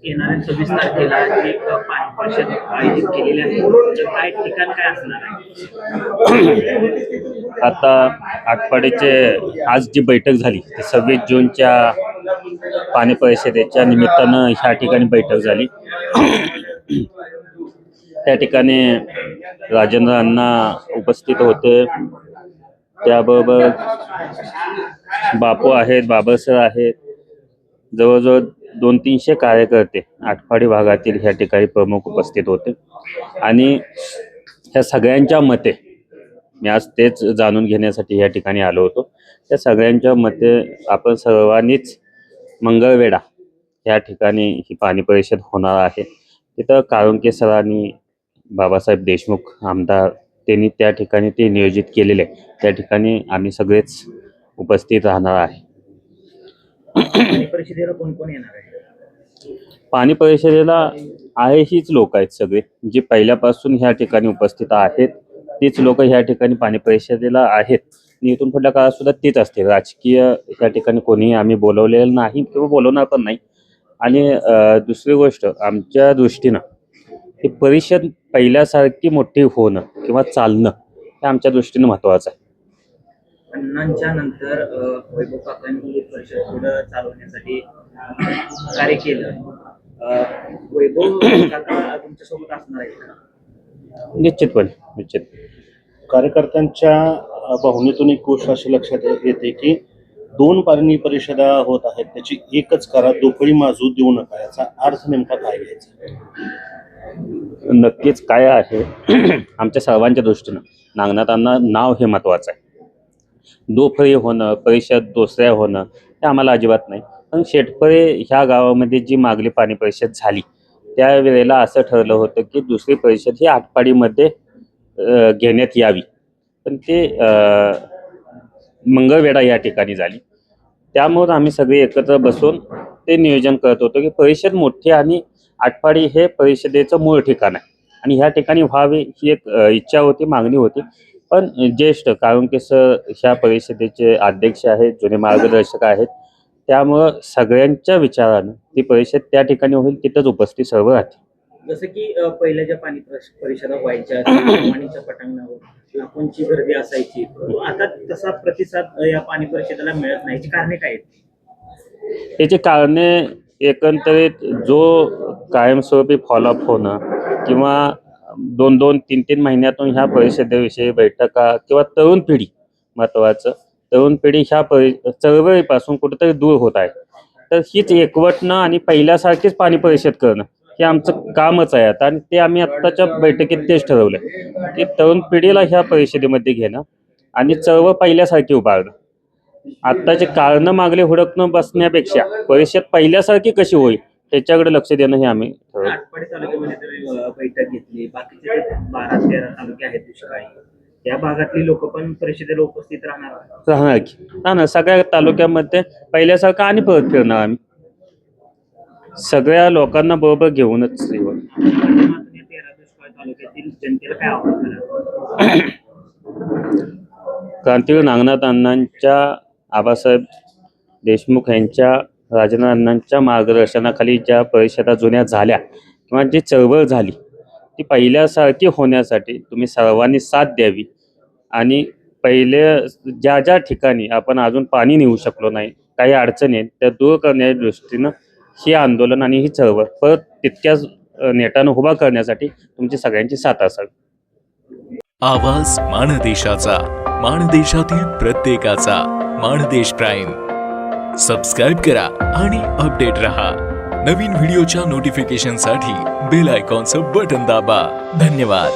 येणाऱ्या 26 तारखेला एक पाणी परिषद आयोजित केलेली आहे. तर काय ठिकाण काय असणार आहे? आता आटपाडीचे आज जी बैठक झाली ती 26 जूनच्या पाणी परिषदेच्या निमित्तानं ह्या ठिकाणी बैठक झाली. त्या ठिकाणी राजेंद्र अण्णा उपस्थित होते, त्याबरोबर बापू आहेत, बाबसर आहेत, जवळजवळ 200-300 कार्यकर्ते आटपाडी भागातील ह्या ठिकाणी प्रमुख उपस्थित होते. आणि ह्या सगळ्यांच्या मते मी आज तेच जाणून घेण्यासाठी या ठिकाणी आलो होतो. त्या सगळ्यांच्या मते आपण सर्वांनीच मंगळवेढा या ठिकाणी ही पाणी परिषद होणार आहे. तिथं काळुंके सरांनी, बाबासाहेब देशमुख आमदार त्यांनी त्या ठिकाणी ते नियोजित केलेले, त्या ठिकाणी आम्ही सगळेच उपस्थित राहणार आहे. पाणी परिषदेला कोण कोण येणार आहे? पाणी परिषदेला आहे हीच लोक आहेत सगळे, जे पहिल्यापासून ह्या ठिकाणी उपस्थित आहेत तीच लोक ह्या ठिकाणी पाणी परिषदेला आहेत. इथून पुढल्या काळात सुद्धा तीच असते. राजकीय ह्या ठिकाणी कोणीही आम्ही बोलवलेलं नाही किंवा बोलवणार पण नाही. आणि दुसरी गोष्ट, आमच्या दृष्टीनं ही परिषद पहिल्यासारखी मोठी होणं किंवा चालणं हे आमच्या दृष्टीनं महत्त्वाचं आहे. अण्णांच्या नंतर वैभव काकांनी ही परिषद पुढं चालवण्यासाठी कार्य केलं. वैभव काका तुमच्यासोबत असणार आहे का? निश्चित. कार्यकर्त्यांच्या भावनेतून एक गोष्ट अशी लक्षात येते की 2 पाणी परिषदा होत आहेत, त्याची एकच करा, दोपळी माजू देऊ नका. याचा अर्थ नेमका काय घ्यायचा? नक्कीच काय आहे आमच्या सर्वांच्या दृष्टीनं नागनाथांना नाव हे महत्त्वाचं आहे. दोफळी होणं, परिषद दुसऱ्या होणं हे आम्हाला अजिबात नाही. पण शेटफळे ह्या गावामध्ये जी मागली पाणी परिषद झाली त्यावेळेला असं ठरलं होतं की दुसरी परिषद ही आटपाडीमध्ये घेण्यात यावी, पण ते मंगळवेढा या ठिकाणी झाली. त्यामुळे आम्ही सगळे एकत्र बसून ते नियोजन करत होतो की परिषद मोठी आणि आटपाडी हे परिषदेचं मूळ ठिकाण आहे आणि ह्या ठिकाणी व्हावे ही एक इच्छा होती, मागणी होती. पण ज्येष्ठ काळुंके सर ह्या परिषदेचे अध्यक्ष आहेत, जुने मार्गदर्शक आहेत, त्यामुळं सगळ्यांच्या विचारानं ती परिषद त्या ठिकाणी होईल, तिथंच उपस्थित सर्व राहतील. जसं की पहिल्या ज्या पाणी परिषदा व्हायच्या पाणीच्या पटांगणावर लाखोंची गर्दी असायची, आता तसा प्रतिसाद या पाणी परिषदेला मिळत नाही. याची कारणे काय आहेत? याची कारणे एकंदरीत जो कायमस्वरूपी फॉलोअप होणं किंवा 2-2, 3-3 महिन्यातून ह्या परिषदेविषयी बैठका किंवा तरुण पिढी, महत्त्वाचं तरुण पिढी ह्या चळवळीपासून कुठेतरी दूर होत आहे. तर हीच एकवटणं आणि पहिल्यासारखीच पाणी परिषद करणं हे आमचं कामच आहे आता. आणि ते आम्ही आत्ताच्या बैठकीत तेच ठरवलं की तरुण पिढीला ह्या परिषदेमध्ये घेणं आणि चळवळ पहिल्यासारखी उभारणं. आत्ताचे कारणं मागले हुडकणं बसण्यापेक्षा परिषद पहिल्यासारखी कशी होईल त्याच्याकडे लक्ष देणं हे आम्ही ठरवलं. आटपाडी तालुक्यामध्ये तर बैठक घेतली, बाकीचे 12-13 तालुके आहेत दुष्काळी, या भागातली लोक पण परिषदेला उपस्थित राहणार सगळ्या तालुक्यामध्ये पहिल्यासारखं आणि परत फिरणार आम्ही. सगळ्या लोकांना बरोबर घेऊनच येऊ. 13 दुष्काळ तालुक्यातील जनतेला काय आव्हान कराल? क्रांतीवीर नागनाथ अण्णांच्या, आबासाहेब देशमुख यांच्या, राजेंद्र अण्णांच्या मार्गदर्शनाखाली ज्या परिषदा जुन्या झाल्या किंवा जी चळवळ झाली ती पहिल्यासारखी होण्यासाठी तुम्ही सर्वांनी साथ द्यावी. आणि पहिले ज्या ठिकाणी आपण अजून पाणी नेऊ शकलो नाही, काही अडचणी आहेत, त्या दूर करण्याच्या दृष्टीनं हे आंदोलन आणि ही चळवळ परत तितक्याच नेटानं उभा करण्यासाठी तुमची सगळ्यांची साथ असावी. आवाज माणदेशाचा, माणदेशातील प्रत्येकाचा. माणदेश प्राईम सबस्क्राईब करा आणि अपडेट रहा. नवीन व्हिडिओच्या नोटिफिकेशनसाठी बेल आयकॉनचं बटन दाबा. धन्यवाद.